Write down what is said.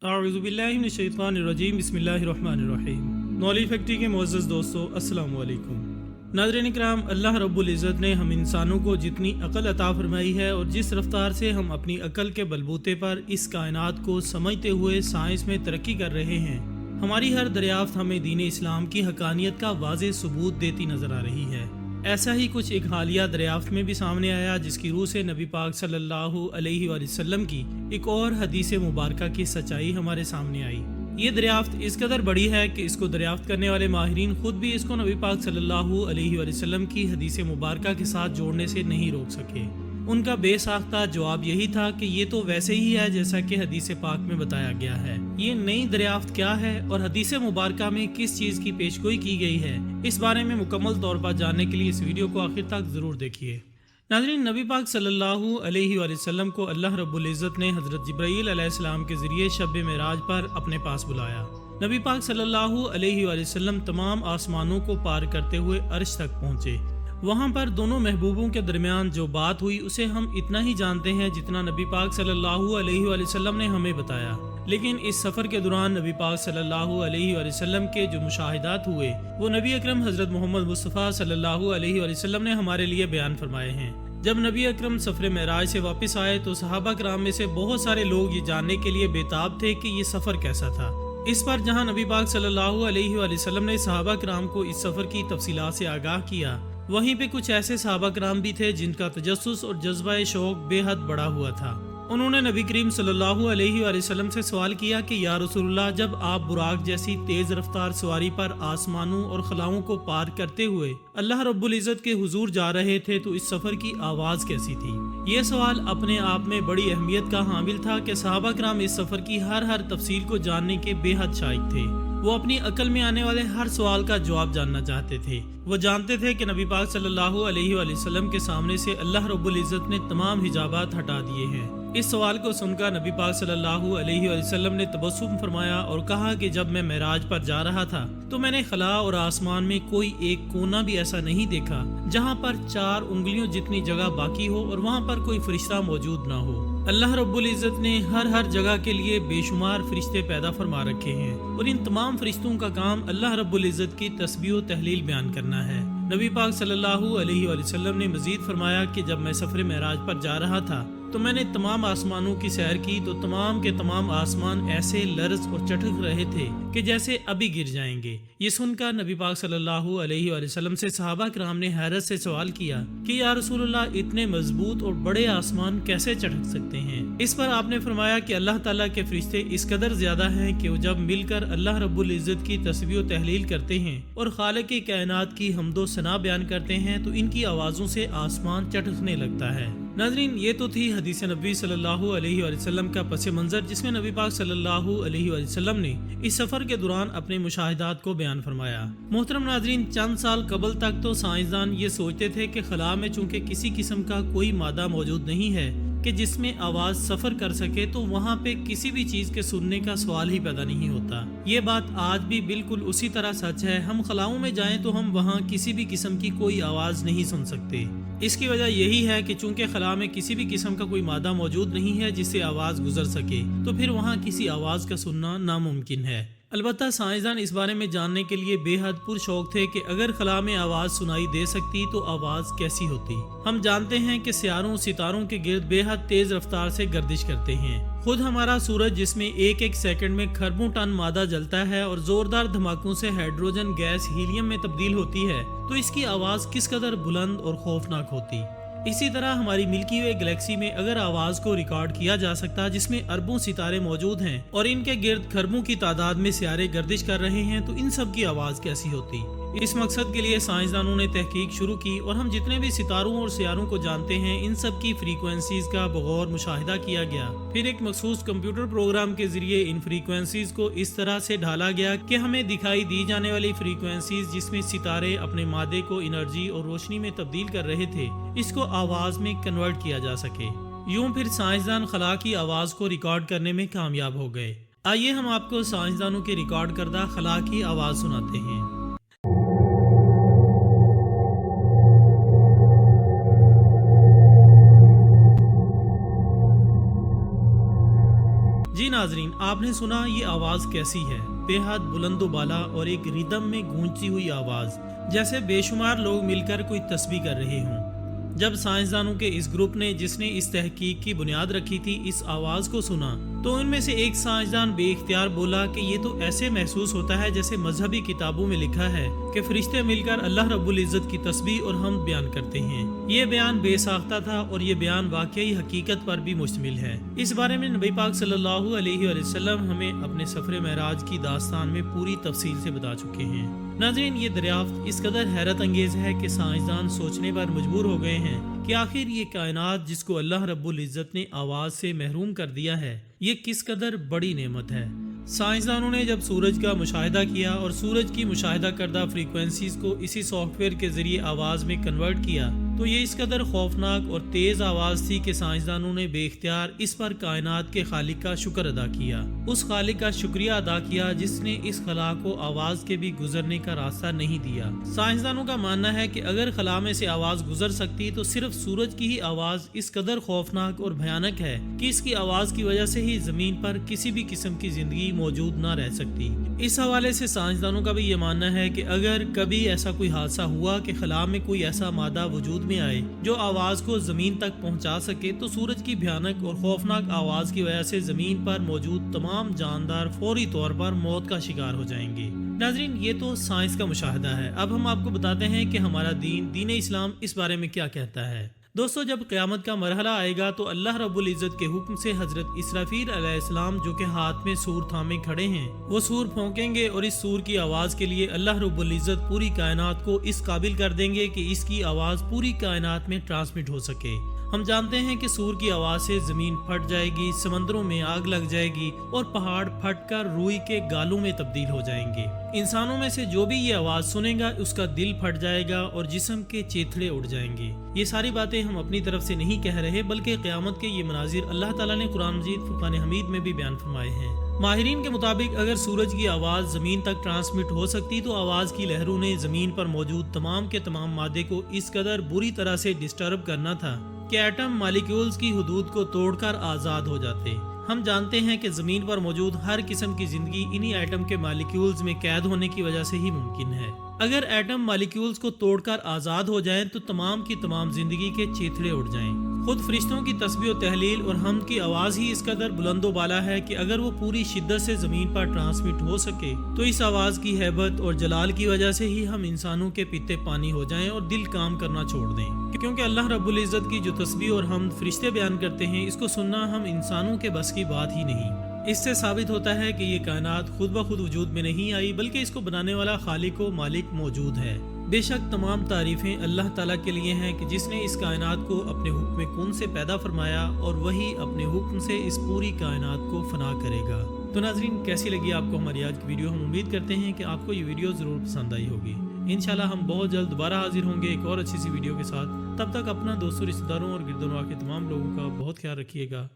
اعوذ باللہ من الشیطان الرجیم بسم اللہ الرحمن الرحیم۔ نالج فیکٹری کے معزز دوستو، السلام علیکم۔ ناظرین اکرام، اللہ رب العزت نے ہم انسانوں کو جتنی عقل عطا فرمائی ہے اور جس رفتار سے ہم اپنی عقل کے بلبوتے پر اس کائنات کو سمجھتے ہوئے سائنس میں ترقی کر رہے ہیں، ہماری ہر دریافت ہمیں دین اسلام کی حقانیت کا واضح ثبوت دیتی نظر آ رہی ہے۔ ایسا ہی کچھ ایک حالیہ دریافت میں بھی سامنے آیا، جس کی روح سے نبی پاک صلی اللہ علیہ وآلہ وسلم کی ایک اور حدیث مبارکہ کی سچائی ہمارے سامنے آئی۔ یہ دریافت اس قدر بڑی ہے کہ اس کو دریافت کرنے والے ماہرین خود بھی اس کو نبی پاک صلی اللہ علیہ وآلہ وسلم کی حدیث مبارکہ کے ساتھ جوڑنے سے نہیں روک سکے۔ ان کا بے ساختہ جواب یہی تھا کہ یہ تو ویسے ہی ہے جیسا کہ حدیث پاک میں بتایا گیا ہے۔ یہ نئی دریافت کیا ہے اور حدیث مبارکہ میں کس چیز کی پیشگوئی کی گئی ہے، اس بارے میں مکمل طور پر جاننے کے لیے اس ویڈیو کو آخر تک ضرور دیکھیے۔ ناظرین، نبی پاک صلی اللہ علیہ وآلہ وسلم کو اللہ رب العزت نے حضرت جبرائیل علیہ السلام کے ذریعے شب معراج پر اپنے پاس بلایا۔ نبی پاک صلی اللہ علیہ وآلہ وسلم تمام آسمانوں کو پار کرتے ہوئے عرش تک پہنچے۔ وہاں پر دونوں محبوبوں کے درمیان جو بات ہوئی اسے ہم اتنا ہی جانتے ہیں جتنا نبی پاک صلی اللہ علیہ وآلہ وسلم نے ہمیں بتایا، لیکن اس سفر کے دوران نبی پاک صلی اللہ علیہ وآلہ وسلم کے جو مشاہدات ہوئے وہ نبی اکرم حضرت محمد مصطفیٰ صلی اللہ علیہ وآلہ وسلم نے ہمارے لیے بیان فرمائے ہیں۔ جب نبی اکرم سفر معراج سے واپس آئے تو صحابہ کرام میں سے بہت سارے لوگ یہ جاننے کے لیے بےتاب تھے کہ یہ سفر کیسا تھا۔ اس پر جہاں نبی پاک صلی اللہ علیہ وآلہ وسلم نے صحابہ کرام کو اس سفر کی تفصیلات سے آگاہ کیا، وہیں پہ کچھ ایسے صحابہ کرام بھی تھے جن کا تجسس اور جذبہ شوق بے حد بڑا ہوا تھا۔ انہوں نے نبی کریم صلی اللہ علیہ وآلہ وسلم سے سوال کیا کہ یا رسول اللہ، جب آپ براق جیسی تیز رفتار سواری پر آسمانوں اور خلاؤں کو پار کرتے ہوئے اللہ رب العزت کے حضور جا رہے تھے تو اس سفر کی آواز کیسی تھی؟ یہ سوال اپنے آپ میں بڑی اہمیت کا حامل تھا کہ صحابہ کرام اس سفر کی ہر تفصیل کو جاننے کے بے حد شائق تھے۔ وہ اپنی عقل میں آنے والے ہر سوال کا جواب جاننا چاہتے تھے۔ وہ جانتے تھے کہ نبی پاک صلی اللہ علیہ وآلہ وسلم کے سامنے سے اللہ رب العزت نے تمام حجابات ہٹا دیے ہیں۔ اس سوال کو سن کر نبی پاک صلی اللہ علیہ وآلہ وسلم نے تبسم فرمایا اور کہا کہ جب میں معراج پر جا رہا تھا تو میں نے خلا اور آسمان میں کوئی ایک کونا بھی ایسا نہیں دیکھا جہاں پر 4 انگلیوں جتنی جگہ باقی ہو اور وہاں پر کوئی فرشتہ موجود نہ ہو۔ اللہ رب العزت نے ہر جگہ کے لیے بے شمار فرشتے پیدا فرما رکھے ہیں اور ان تمام فرشتوں کا کام اللہ رب العزت کی تسبیح و تحلیل بیان کرنا ہے۔ نبی پاک صلی اللہ علیہ وآلہ وسلم نے مزید فرمایا کہ جب میں سفر معراج پر جا رہا تھا تو میں نے تمام آسمانوں کی سیر کی تو تمام کے تمام آسمان ایسے لرز اور چٹک رہے تھے کہ جیسے ابھی گر جائیں گے۔ یہ سن کر نبی پاک صلی اللہ علیہ وآلہ وسلم سے صحابہ کرام نے حیرت سے سوال کیا کہ یا رسول اللہ، اتنے مضبوط اور بڑے آسمان کیسے چٹک سکتے ہیں؟ اس پر آپ نے فرمایا کہ اللہ تعالیٰ کے فرشتے اس قدر زیادہ ہیں کہ وہ جب مل کر اللہ رب العزت کی تسبیح و تحلیل کرتے ہیں اور خالق کائنات کی حمد و ثنا بیان کرتے ہیں تو ان کی آوازوں سے آسمان چٹکنے لگتا ہے۔ ناظرین، یہ تو تھی حدیث نبی صلی اللہ علیہ وآلہ وسلم کا پس منظر، جس میں نبی پاک صلی اللہ علیہ وآلہ وسلم نے اس سفر کے دوران اپنے مشاہدات کو بیان فرمایا۔ محترم ناظرین، چند سال قبل تک تو سائنسدان یہ سوچتے تھے کہ خلا میں چونکہ کسی قسم کا کوئی مادہ موجود نہیں ہے کہ جس میں آواز سفر کر سکے تو وہاں پہ کسی بھی چیز کے سننے کا سوال ہی پیدا نہیں ہوتا۔ یہ بات آج بھی بالکل اسی طرح سچ ہے۔ ہم خلاؤں میں جائیں تو ہم وہاں کسی بھی قسم کی کوئی آواز نہیں سن سکتے۔ اس کی وجہ یہی ہے کہ چونکہ خلا میں کسی بھی قسم کا کوئی مادہ موجود نہیں ہے جس سے آواز گزر سکے تو پھر وہاں کسی آواز کا سننا ناممکن ہے۔ البتہ سائنسدان اس بارے میں جاننے کے لیے بے حد پرشوق تھے کہ اگر خلا میں آواز سنائی دے سکتی تو آواز کیسی ہوتی۔ ہم جانتے ہیں کہ سیاروں ستاروں کے گرد بے حد تیز رفتار سے گردش کرتے ہیں۔ خود ہمارا سورج، جس میں ایک سیکنڈ میں کھربوں ٹن مادہ جلتا ہے اور زوردار دھماکوں سے ہائیڈروجن گیس ہیلیم میں تبدیل ہوتی ہے، تو اس کی آواز کس قدر بلند اور خوفناک ہوتی۔ اسی طرح ہماری ملکی وے گلیکسی میں اگر آواز کو ریکارڈ کیا جا سکتا جس میں اربوں ستارے موجود ہیں اور ان کے گرد کھربوں کی تعداد میں سیارے گردش کر رہے ہیں تو ان سب کی آواز کیسی ہوتی؟ اس مقصد کے لیے سائنسدانوں نے تحقیق شروع کی اور ہم جتنے بھی ستاروں اور سیاروں کو جانتے ہیں ان سب کی فریکوینسیز کا بغور مشاہدہ کیا گیا۔ پھر ایک مخصوص کمپیوٹر پروگرام کے ذریعے ان فریکوینسیز کو اس طرح سے ڈھالا گیا کہ ہمیں دکھائی دی جانے والی فریکوینسیز جس میں ستارے اپنے مادے کو انرجی اور روشنی میں تبدیل کر رہے تھے اس کو آواز میں کنورٹ کیا جا سکے۔ یوں پھر سائنسدان خلا کی آواز کو ریکارڈ کرنے میں کامیاب ہو گئے۔ آئیے ہم آپ کو سائنسدانوں کے ریکارڈ کردہ خلا کی آواز سناتے ہیں۔ ناظرین، آپ نے سنا یہ آواز کیسی ہے؟ بے حد بلند و بالا اور ایک ریدم میں گونجتی ہوئی آواز، جیسے بے شمار لوگ مل کر کوئی تسبیح کر رہے ہوں۔ جب سائنسدانوں کے اس گروپ نے، جس نے اس تحقیق کی بنیاد رکھی تھی، اس آواز کو سنا تو ان میں سے ایک سائنسدان بے اختیار بولا کہ یہ تو ایسے محسوس ہوتا ہے جیسے مذہبی کتابوں میں لکھا ہے کہ فرشتے مل کر اللہ رب العزت کی تسبیح اور حمد بیان کرتے ہیں۔ یہ بیان بے ساختہ تھا اور یہ بیان واقعی حقیقت پر بھی مشتمل ہے۔ اس بارے میں نبی پاک صلی اللہ علیہ وآلہ وسلم ہمیں اپنے سفر معراج کی داستان میں پوری تفصیل سے بتا چکے ہیں۔ ناظرین، یہ دریافت اس قدر حیرت انگیز ہے کہ سائنسدان سوچنے پر مجبور ہو گئے ہیں کہ آخر یہ کائنات جس کو اللہ رب العزت نے آواز سے محروم کر دیا ہے، یہ کس قدر بڑی نعمت ہے۔ سائنسدانوں نے جب سورج کا مشاہدہ کیا اور سورج کی مشاہدہ کردہ فریکوینسیز کو اسی سافٹ ویئر کے ذریعے آواز میں کنورٹ کیا تو یہ اس قدر خوفناک اور تیز آواز تھی کہ سائنسدانوں نے بے اختیار اس پر کائنات کے خالق کا شکر ادا کیا، اس خالق کا شکریہ ادا کیا جس نے اس خلا کو آواز کے بھی گزرنے کا راستہ نہیں دیا۔ سائنسدانوں کا ماننا ہے کہ اگر خلا میں سے آواز گزر سکتی تو صرف سورج کی ہی آواز اس قدر خوفناک اور بھیانک ہے کہ اس کی آواز کی وجہ سے ہی زمین پر کسی بھی قسم کی زندگی موجود نہ رہ سکتی۔ اس حوالے سے سائنسدانوں کا بھی یہ ماننا ہے کہ اگر کبھی ایسا کوئی حادثہ ہوا کہ خلا میں کوئی ایسا مادہ وجود میں آئے جو آواز کو زمین تک پہنچا سکے تو سورج کی بھیانک اور خوفناک آواز کی وجہ سے زمین پر موجود تمام جاندار فوری طور پر موت کا شکار ہو جائیں گے۔ ناظرین، یہ تو سائنس کا مشاہدہ ہے۔ اب ہم آپ کو بتاتے ہیں کہ ہمارا دین اسلام اس بارے میں کیا کہتا ہے۔ دوستو، جب قیامت کا مرحلہ آئے گا تو اللہ رب العزت کے حکم سے حضرت اسرافیل علیہ السلام، جو کہ ہاتھ میں سور تھامے کھڑے ہیں، وہ سور پھونکیں گے اور اس سور کی آواز کے لیے اللہ رب العزت پوری کائنات کو اس قابل کر دیں گے کہ اس کی آواز پوری کائنات میں ٹرانسمٹ ہو سکے۔ ہم جانتے ہیں کہ سور کی آواز سے زمین پھٹ جائے گی، سمندروں میں آگ لگ جائے گی اور پہاڑ پھٹ کر روئی کے گالوں میں تبدیل ہو جائیں گے۔ انسانوں میں سے جو بھی یہ آواز سنے گا اس کا دل پھٹ جائے گا اور جسم کے چیتھڑے اڑ جائیں گے۔ یہ ساری باتیں ہم اپنی طرف سے نہیں کہہ رہے، بلکہ قیامت کے یہ مناظر اللہ تعالیٰ نے قرآن مجید فرقان حمید میں بھی بیان فرمائے ہیں۔ ماہرین کے مطابق اگر سورج کی آواز زمین تک ٹرانسمٹ ہو سکتی تو آواز کی لہروں نے زمین پر موجود تمام کے تمام مادے کو اس قدر بری طرح سے ڈسٹرب کرنا تھا کہ ایٹم مالیکیولز کی حدود کو توڑ کر آزاد ہو جاتے۔ ہم جانتے ہیں کہ زمین پر موجود ہر قسم کی زندگی انہی ایٹم کے مالیکیولز میں قید ہونے کی وجہ سے ہی ممکن ہے۔ اگر ایٹم مالیکیولز کو توڑ کر آزاد ہو جائیں تو تمام کی تمام زندگی کے چیتھڑے اڑ جائیں۔ خود فرشتوں کی تسبیح و تحلیل اور حمد کی آواز ہی اس قدر بلند و بالا ہے کہ اگر وہ پوری شدت سے زمین پر ٹرانسمٹ ہو سکے تو اس آواز کی ہیبت اور جلال کی وجہ سے ہی ہم انسانوں کے پیتے پانی ہو جائیں اور دل کام کرنا چھوڑ دیں، کیونکہ اللہ رب العزت کی جو تسبیح اور حمد فرشتے بیان کرتے ہیں، اس کو سننا ہم انسانوں کے بس کی بات ہی نہیں۔ اس سے ثابت ہوتا ہے کہ یہ کائنات خود بخود وجود میں نہیں آئی، بلکہ اس کو بنانے والا خالق و مالک موجود ہے۔ بے شک تمام تعریفیں اللہ تعالیٰ کے لیے ہیں کہ جس نے اس کائنات کو اپنے حکم کن سے پیدا فرمایا اور وہی اپنے حکم سے اس پوری کائنات کو فنا کرے گا۔ تو ناظرین، کیسی لگی آپ کو ہماری آج کی ویڈیو؟ ہم امید کرتے ہیں کہ آپ کو یہ ویڈیو ضرور پسند آئی ہوگی۔ انشاءاللہ ہم بہت جلد دوبارہ حاضر ہوں گے ایک اور اچھی سی ویڈیو کے ساتھ۔ تب تک اپنا دوستوں، رشتہ داروں اور گرد و نواح کے تمام لوگوں کا بہت خیال رکھیے گا۔